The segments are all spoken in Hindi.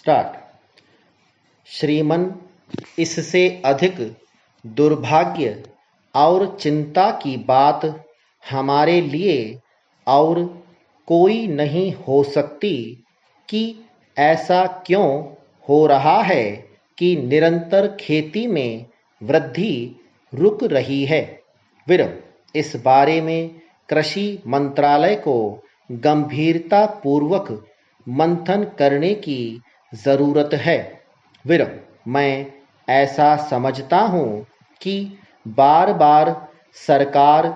स्टार्ट। श्रीमन, इससे अधिक दुर्भाग्य और चिंता की बात हमारे लिए और कोई नहीं हो सकती कि ऐसा क्यों हो रहा है कि निरंतर खेती में वृद्धि रुक रही है। इस बारे में कृषि मंत्रालय को गंभीरतापूर्वक मंथन करने की ज़रूरत है। मैं ऐसा समझता हूँ कि बार बार सरकार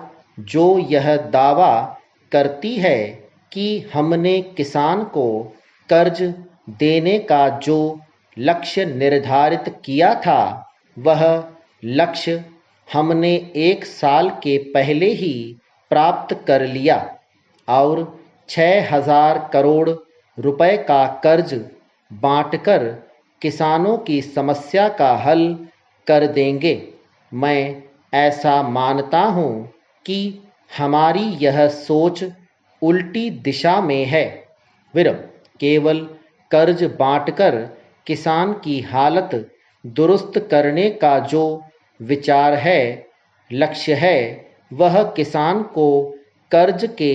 जो यह दावा करती है कि हमने किसान को कर्ज देने का जो लक्ष्य निर्धारित किया था, वह लक्ष्य हमने 1 साल के पहले ही प्राप्त कर लिया और 6,000 करोड़ रुपए का कर्ज बांटकर किसानों की समस्या का हल कर देंगे। मैं ऐसा मानता हूँ कि हमारी यह सोच उल्टी दिशा में है। केवल कर्ज बांटकर किसान की हालत दुरुस्त करने का जो विचार है, लक्ष्य है, वह किसान को कर्ज के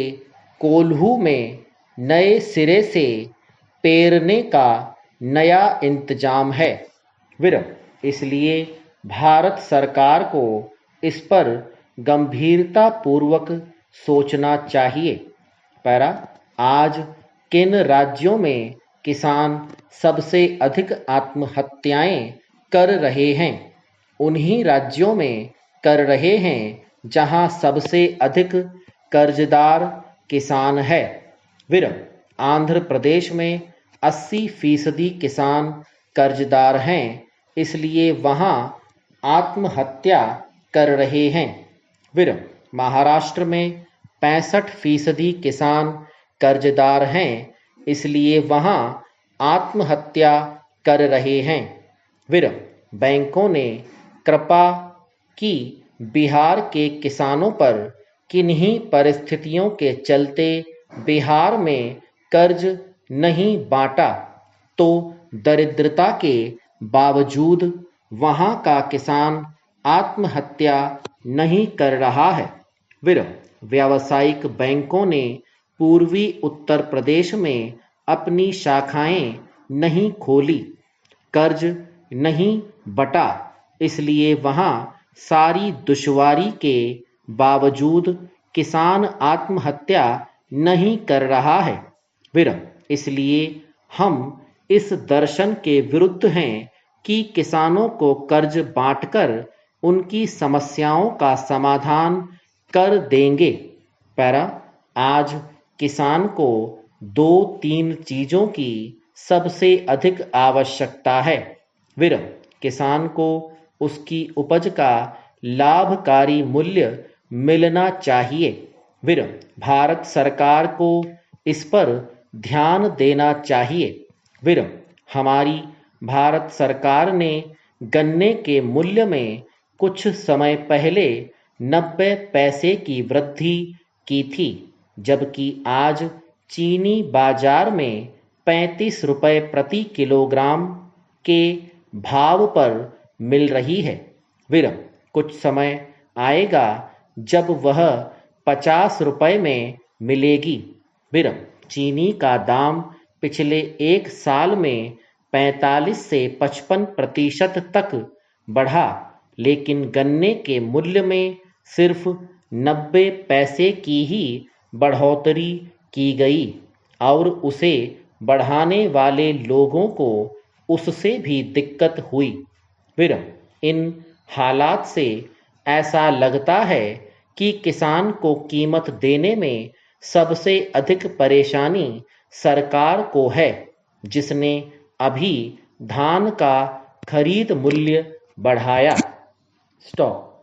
कोल्हू में नए सिरे से पेरने का नया इंतजाम है। इसलिए भारत सरकार को इस पर गंभीरतापूर्वक सोचना चाहिए। आज किन राज्यों में किसान सबसे अधिक आत्महत्याएं कर रहे हैं? उन्हीं राज्यों में कर रहे हैं जहां सबसे अधिक कर्जदार किसान है। आंध्र प्रदेश में 80% किसान कर्जदार हैं, इसलिए वहां आत्महत्या कर रहे हैं। महाराष्ट्र में 65% किसान कर्जदार हैं, इसलिए वहां आत्महत्या कर रहे हैं। बैंकों ने कृपा की बिहार के किसानों पर किन्हीं परिस्थितियों के चलते बिहार में कर्ज नहीं बांटा, तो दरिद्रता के बावजूद वहां का किसान आत्महत्या नहीं कर रहा है। व्यावसायिक बैंकों ने पूर्वी उत्तर प्रदेश में अपनी शाखाएं नहीं खोली, कर्ज नहीं बटा, इसलिए वहां सारी दुश्वारी के बावजूद किसान आत्महत्या नहीं कर रहा है। इसलिए हम इस दर्शन के विरुद्ध हैं कि किसानों को कर्ज बांटकर उनकी समस्याओं का समाधान कर देंगे। आज किसान को 2-3 चीजों की सबसे अधिक आवश्यकता है। किसान को उसकी उपज का लाभकारी मूल्य मिलना चाहिए। भारत सरकार को इस पर ध्यान देना चाहिए। हमारी भारत सरकार ने गन्ने के मूल्य में कुछ समय पहले 90 पैसे की वृद्धि की थी, जबकि आज चीनी बाजार में 35 रुपए प्रति किलोग्राम के भाव पर मिल रही है। कुछ समय आएगा जब वह 50 रुपए में मिलेगी। चीनी का दाम पिछले 1 साल में 45 से 55% तक बढ़ा, लेकिन गन्ने के मूल्य में सिर्फ 90 पैसे की ही बढ़ोतरी की गई और उसे बढ़ाने वाले लोगों को उससे भी दिक्कत हुई। इन हालात से ऐसा लगता है कि किसान को कीमत देने में सबसे अधिक परेशानी सरकार को है, जिसने अभी धान का खरीद मूल्य बढ़ाया। स्टॉप।